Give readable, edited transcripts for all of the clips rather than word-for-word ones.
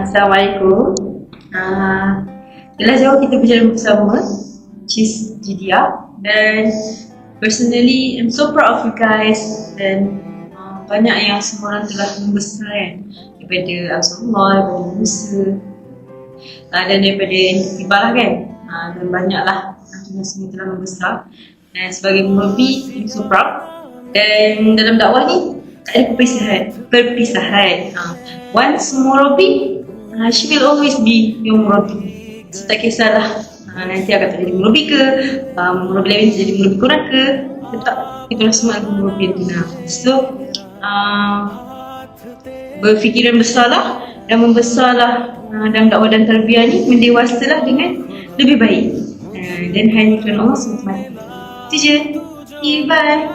Assalamualaikum. Telah jauh kita berjalan bersama, Cis Jidia, dan personally I'm so proud of you guys, dan banyak yang semua orang telah membesar kan, daripada Rasulullah, daripada Musa, dan daripada Ibalah kan, dan banyaklah yang semua telah membesar. Dan sebagai murabi, I'm so proud. Dan dalam dakwah ni tak ada perpisahan. Once murabi, she will always be your murabi. So tak kisahlah nanti akan jadi murabi ke, murabi lain jadi murabi Quran ke, tetap kita semua adalah murabi Antuna. So berfikiran besarlah dan membesarlah dalam dakwah dan tarbiyah ni, mendewasalah dengan lebih baik, dan hanya kerana Allah SWT. Itu je. Bye.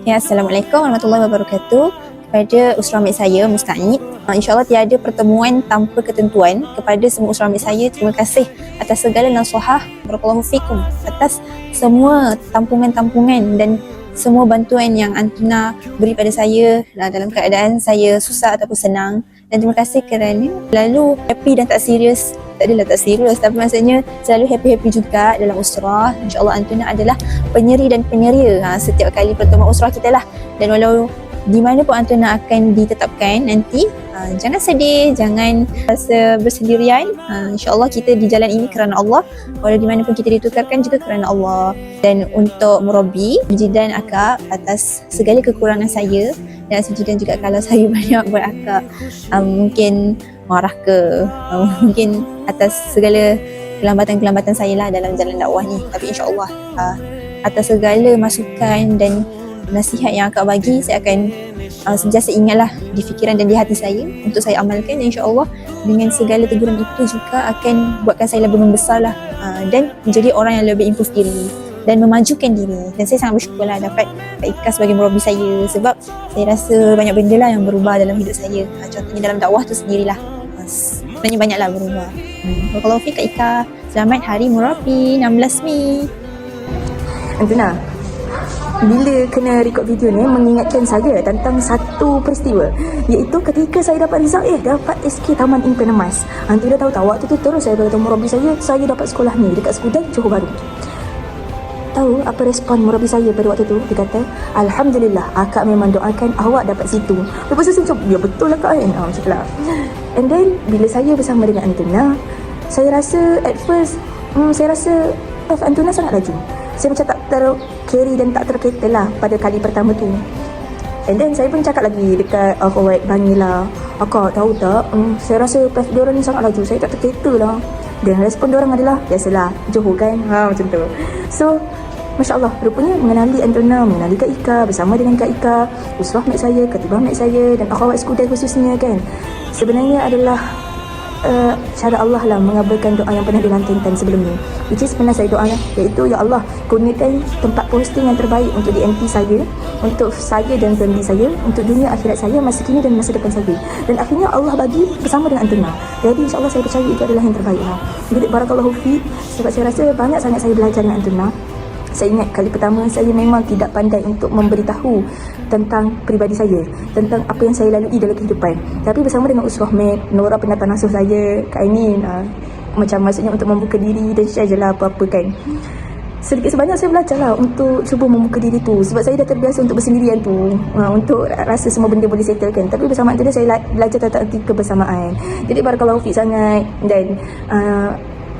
Ya, Assalamualaikum warahmatullahi wabarakatuh. Kepada usramid saya, Musta'id, insyaAllah tiada pertemuan tanpa ketentuan. Kepada semua usramid saya, terima kasih atas segala nasihat, barakallahu fikum, atas semua tampungan-tampungan dan semua bantuan yang Antuna beri pada saya dalam keadaan saya susah ataupun senang. Dan terima kasih kerana selalu happy dan tak serius. Tak adalah tak serius, tapi maksudnya selalu happy-happy juga dalam usrah. InsyaAllah Antuna adalah penyeri dan penyeria setiap kali pertemuan usrah kita lah. Dan walau di mana pun Antuna akan ditetapkan nanti, jangan sedih, jangan rasa bersendirian. InsyaAllah kita di jalan ini kerana Allah. Walau di mana pun kita ditukarkan juga kerana Allah. Dan untuk murabi, Jidan akak atas segala kekurangan saya, dan Jidan juga kalau saya banyak buat akak mungkin marah ke, mungkin atas segala kelambatan-kelambatan saya lah dalam jalan dakwah ni. Tapi insyaAllah atas segala masukan dan nasihat yang akak bagi, saya akan sentiasa ingatlah di fikiran dan di hati saya untuk saya amalkan. Dan insyaAllah dengan segala teguran itu juga akan buatkan saya lebih membesar lah, dan menjadi orang yang lebih improve diri dan memajukan diri. Dan saya sangat bersyukur lah dapat Kak Ika sebagai murabi saya, sebab saya rasa banyak benda lah yang berubah dalam hidup saya. Contohnya dalam dakwah tu sendirilah, sebenarnya banyaklah berubah. Barakallahu fiik Kak Ika. Selamat Hari Murabi 16 Mei. Antuna, bila kena record video ni mengingatkan saya tentang satu peristiwa, iaitu ketika saya dapat result dapat SK Taman Impian Emas. Antuna tahu tak, waktu tu terus saya beritahu murabi saya dapat sekolah ni dekat Skudai, Johor Bahru. Tahu apa respon murabi saya pada waktu tu? Dia kata, Alhamdulillah, akak memang doakan awak dapat situ. Lepas tu saya cakap, ya betul lah kak kan, macam tu lah. And then bila saya bersama dengan Antuna, saya rasa at first saya rasa Antuna sangat laju. Saya macam tak ter-carry dan tak terketa lah pada kali pertama tu. And then saya pun cakap lagi dekat Kuwait, Bangila, akak tahu tak, saya rasa PF diorang ni sangat laju, saya tak terketa lah. Dan respon diorang adalah, biasalah, Johor kan, macam tu. So Masya Allah, rupanya mengenali Antuna, mengenali Kak Ika, bersama dengan Kak Ika, usrah mat saya, ketibah mat saya, dan akhwat Skudai khususnya kan, sebenarnya adalah cara Allah lah mengabulkan doa yang pernah dilantunkan sebelum ni, which is pernah saya doa lah, iaitu ya Allah, gunakan tempat posting yang terbaik untuk DNT saya, untuk saya dan family saya, untuk dunia akhirat saya, masa kini dan masa depan saya. Dan akhirnya Allah bagi bersama dengan Antuna. Jadi insyaAllah saya percaya itu adalah yang terbaik lah. Jadi barakallahu fiik, sebab saya rasa banyak sangat saya belajar dengan Antuna. Saya ingat kali pertama saya memang tidak pandai untuk memberitahu tentang peribadi saya, tentang apa yang saya lalui dalam kehidupan. Tapi bersama dengan usrah mat, Nora pernah tanasuh saya, Kak Ainin, macam maksudnya untuk membuka diri dan share je lah apa-apa kan. Sedikit sebanyak saya belajar lah untuk cuba membuka diri tu, sebab saya dah terbiasa untuk bersendirian tu, untuk rasa semua benda boleh settle kan. Tapi bersama tu saya belajar tentang arti kebersamaan. Jadi barakallahu fiik sangat. Dan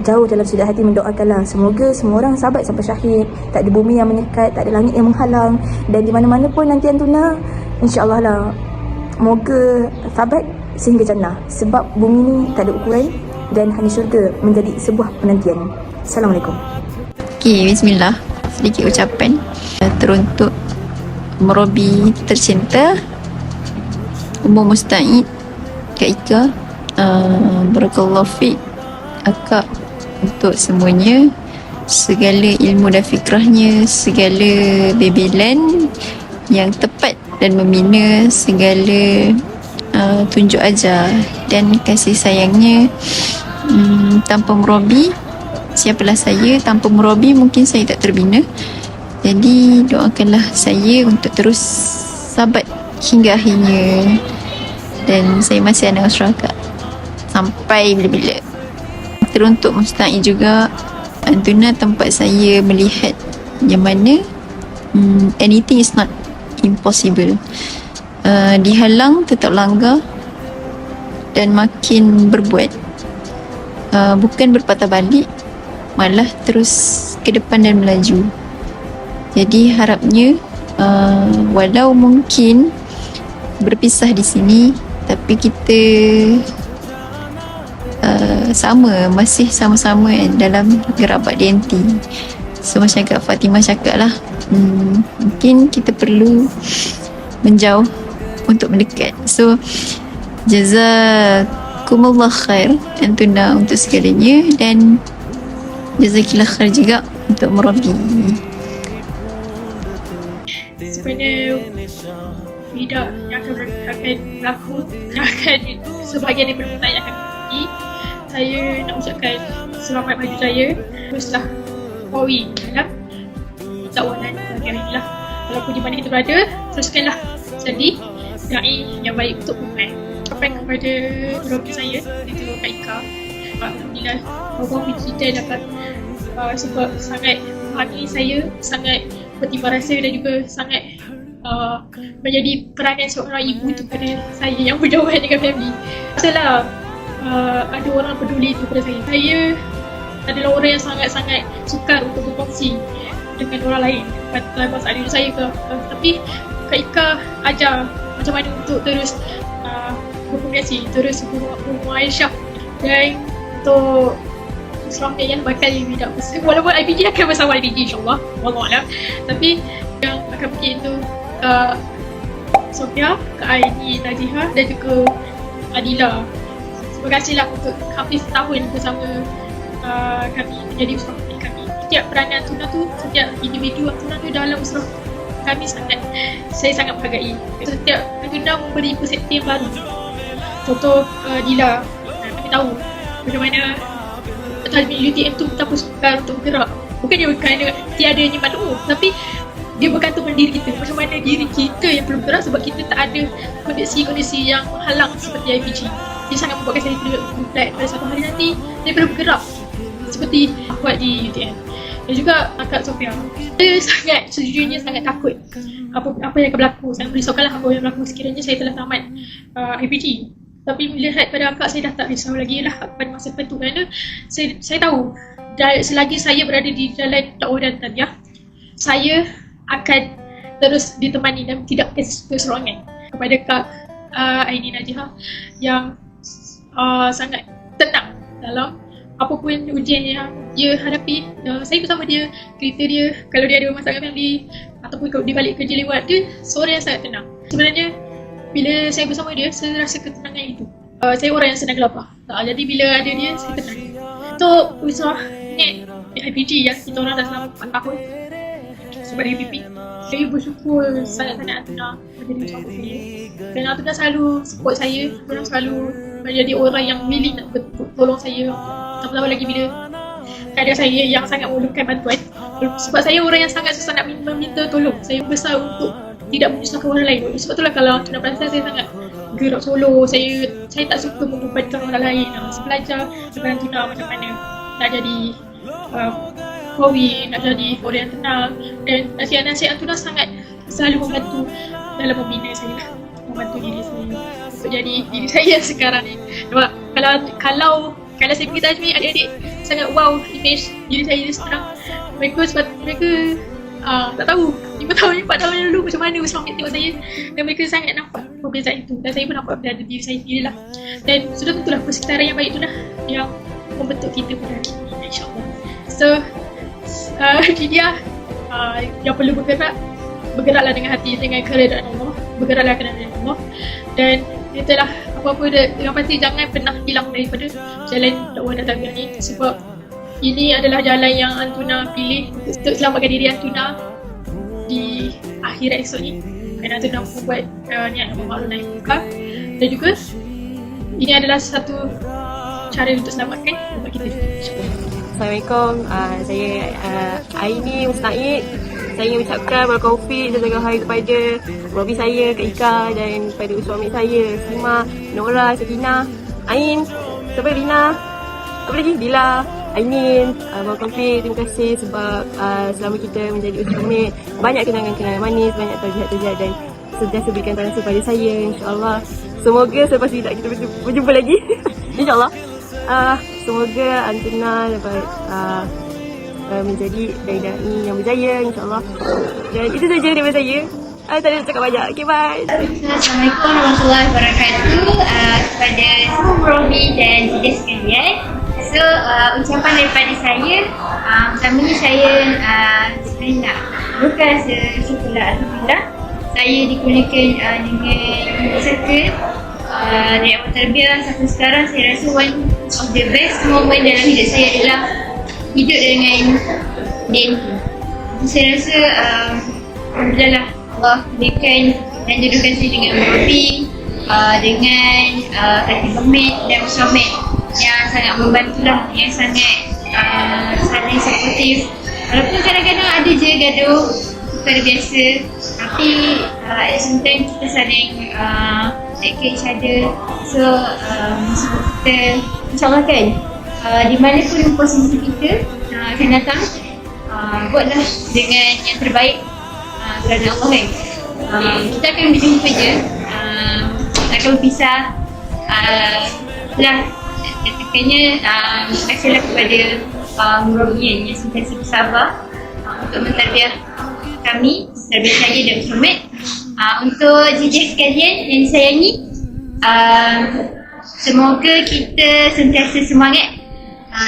jauh dalam sudah hati mendoakanlah semoga semua orang sahabat sampai syahid, tak ada bumi yang menyekat, tak ada langit yang menghalang, dan di mana-mana pun nanti Antuna insya-Allah lah moga sahabat sehingga jannah, sebab bumi ni tak ada ukuran dan hanya syurga menjadi sebuah penantian. Assalamualaikum. Okey, bismillah. Sedikit ucapan teruntuk murabi tercinta Ummu Musta'id Kak Ika, barakallahu fiik akak untuk semuanya, segala ilmu dan fikrahnya, segala bebelan yang tepat dan membina, segala tunjuk ajar dan kasih sayangnya tanpa merobi. Siapalah saya tanpa merobi, mungkin saya tak terbina. Jadi doakanlah saya untuk terus sabat hingga akhirnya, dan saya masih anak masyarakat sampai bila-bila. Teruntuk Mustaqi juga, Antuna tempat saya melihat yang mana anything is not impossible. Dihalang tetap langgar dan makin berbuat, bukan berpatah balik, malah terus ke depan dan melaju. Jadi harapnya walau mungkin berpisah di sini, tapi kita masih sama-sama dalam gerabat DNT. So macam Kak Fatimah cakap lah, mungkin kita perlu menjauh untuk mendekat. So jazakumullah khair Antuna untuk segalanya, dan jazakillah khair juga untuk Merabi. Sebenarnya Vida yang akan berlaku, yang akan sebahagian daripada pertanyaan yang akan pergi, saya nak ucapkan selamat maju jaya. Teruslah Mawi dalam dakwah dan bahagian ini lah. Walaupun di mana kita berada, teruskanlah jadi da'i yang baik untuk umat. Ucapan kepada Robi saya, itu Kak Ika, alhamdulillah Robi kita dapat sebab sangat memahami saya, sangat bertimbang rasa dan juga sangat menjadi peranan seorang ibu itu kepada saya yang berjauhan dengan family. Masalah ada orang peduli itu kepada saya. Saya adalah orang yang sangat-sangat sukar untuk berkongsi dengan orang lain dalam masalah diri saya ke. Tapi Kak Ika ajar macam mana untuk terus berkomunikasi, terus bermuasyah, dan untuk selamanya yang bakal tidak bersama. Walaupun IPG akan bersama IPG insyaAllah, wallahualam. Tapi yang akan pergi itu Kak Sofia, Kak Aini Najiha dan juga Adila. Terima kasihlah untuk hampir setahun bersama kami menjadi usrah kami. Setiap peranan Antuna tu, setiap individu Antuna tu dalam usrah kami saya sangat menghargai. Setiap Antuna memberi persepsi yang baru. Contoh Dila, kami tahu bagaimana Talmin UTM tu betapa sukar untuk bergerak. Bukannya kerana tiadanya makhluk, tapi dia bergantung pada diri kita. Macam mana diri kita yang perlu bergerak sebab kita tak ada kondisi-kondisi yang menghalang seperti IPG. Dia sangat membuatkan saya bulat pada satu hari nanti dia perlu bergerak seperti buat di UTM. Dan juga Kak Sofia, saya sangat sejujurnya sangat takut apa yang akan berlaku. Saya merisaukanlah apa yang berlaku sekiranya saya telah tamat IPG. Tapi melihat pada akak, saya dah tak risau lagi lah pada masa depan tu, kerana saya tahu selagi saya berada di jalan dakwah dan tarbiyah, saya akan terus ditemani dan tidak keserongan. Kepada Kak Aini Najiha yang sangat tenang dalam apapun ujian yang dia hadapi. Saya bersama dia, kereta dia, kalau dia ada masalah family ataupun kalau dia balik kerja lewat, dia seorang yang sangat tenang. Sebenarnya bila saya bersama dia, saya rasa ketenangan itu. Saya orang yang senang gelapah. Jadi bila ada dia, saya tenang. Untuk usrah net IPG yang kita orang dah selama 4 tahun sebab DPP, saya bersyukur sangat-sangat Antuna menjadi suami saya. Dan Antuna selalu support saya, Antuna selalu menjadi orang yang willing nak tolong saya. Terutama lagi bila keadaan saya yang sangat memerlukan bantuan. Sebab saya orang yang sangat susah nak meminta tolong. Saya besar untuk tidak menyusahkan orang lain. Sebab itulah kalau Antuna perasan, saya sangat gerak solo. Saya tak suka membebankan orang lain. Saya belajar daripada Antuna macam mana nak jadi Kowi, nak jadi orang yang tenang. Dan nasihat-nasihat Antuna sangat selalu membantu dalam membina saya, membantu diri saya untuk jadi diri saya yang sekarang ni. Sebab kalau saya pergi tajmi, adik-adik sangat wow image diri saya ni sekarang. Mereka tak tahu 5 tahun, 4 tahun yang lalu macam mana usrah tengok saya, dan mereka sangat nampak perbezaan itu, dan saya pun nampak pada diri saya sendiri lah. Dan sudah tentulah persekitaran yang baik tu lah yang membentuk kita pada hari ini, insyaAllah. So dia yang perlu bergeraklah dengan hati, dengan keredaan Allah, bergeraklah dengan Allah. Dan itulah apa-apa yang pasti jangan pernah hilang daripada jalan dakwah dan tarbiyah ni, sebab ini adalah jalan yang Antuna pilih untuk selamatkan diri Antuna di akhirat esok ni. Dan Antuna membuat niat untuk maklum naik muka. Dan juga ini adalah satu cara untuk selamatkan umat kita juga. Assalamualaikum, saya Aini Musta'id. Saya ingin ucapkan berkaufiq dan jaga hari kepada Robi saya, Kak Ika dan kepada suami saya, Sima, Nora, Sakina, Ain, siapa Lina, apa lagi? Dila, Ainin, berkaufiq. Terima kasih sebab selama kita menjadi usaha banyak kenangan-kenangan manis, banyak terjadi dan sentiasa berikan tangan kepada saya, insyaAllah. Semoga selepas ini kita berjumpa lagi, insyaAllah. Semoga Antuna dapat menjadi dai-dai yang berjaya, insyaAllah. Dan itu saja daripada saya. Tak ada nak cakap banyak. Okay, bye. Assalamualaikum warahmatullahi wabarakatuh kepada semua Robi dan Jidia sekalian. So, ucapan daripada saya, pertama ni saya sebenarnya nak berkata syukurlah Alhamdulillah saya dikurniakan dengan serta dari awal tarbiyah sampai sekarang. Saya rasa one of the best moment dalam hidup saya adalah hidup dengan DNT. Saya rasa Alhamdulillah lah Allah berikan dan jodohkan saya dengan Robi, dengan Kaki Hamid dan Musyamed yang sangat membantulah, yang sangat saling supportive. Walaupun kadang-kadang ada je gaduh perkara biasa, tapi at the same time kita saling take care each other. So kita insyaAllah kan di mana pun posisi kita akan datang, buatlah dengan yang terbaik kerana Allah kan. Kita akan berjumpa je, akan berpisah lah. Ketikanya terima kasihlah kepada Robi yang sentiasa bersabar untuk mentarbiah kami, tarbiah saya dan Muhammad. Untuk jejak sekalian yang disayangi, semoga kita sentiasa semangat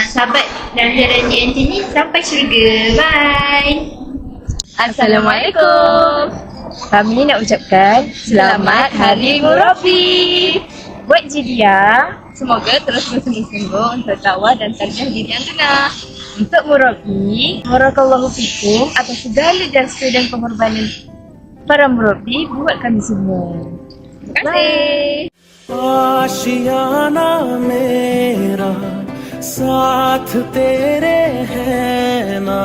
sahabat dalam jalan DNT ni sampai syurga. Bye. Assalamualaikum. Kami nak ucapkan selamat Hari Murabi. Buat Jidia, semoga terus bersungguh-sungguh untuk dakwah dan tarbiyah diri Antuna. Untuk Murabi, barakallahu fikum atas segala jasa dan pengorbanan para Murabi buat kami semua. Terima kasih. आशियाना मेरा साथ तेरे है ना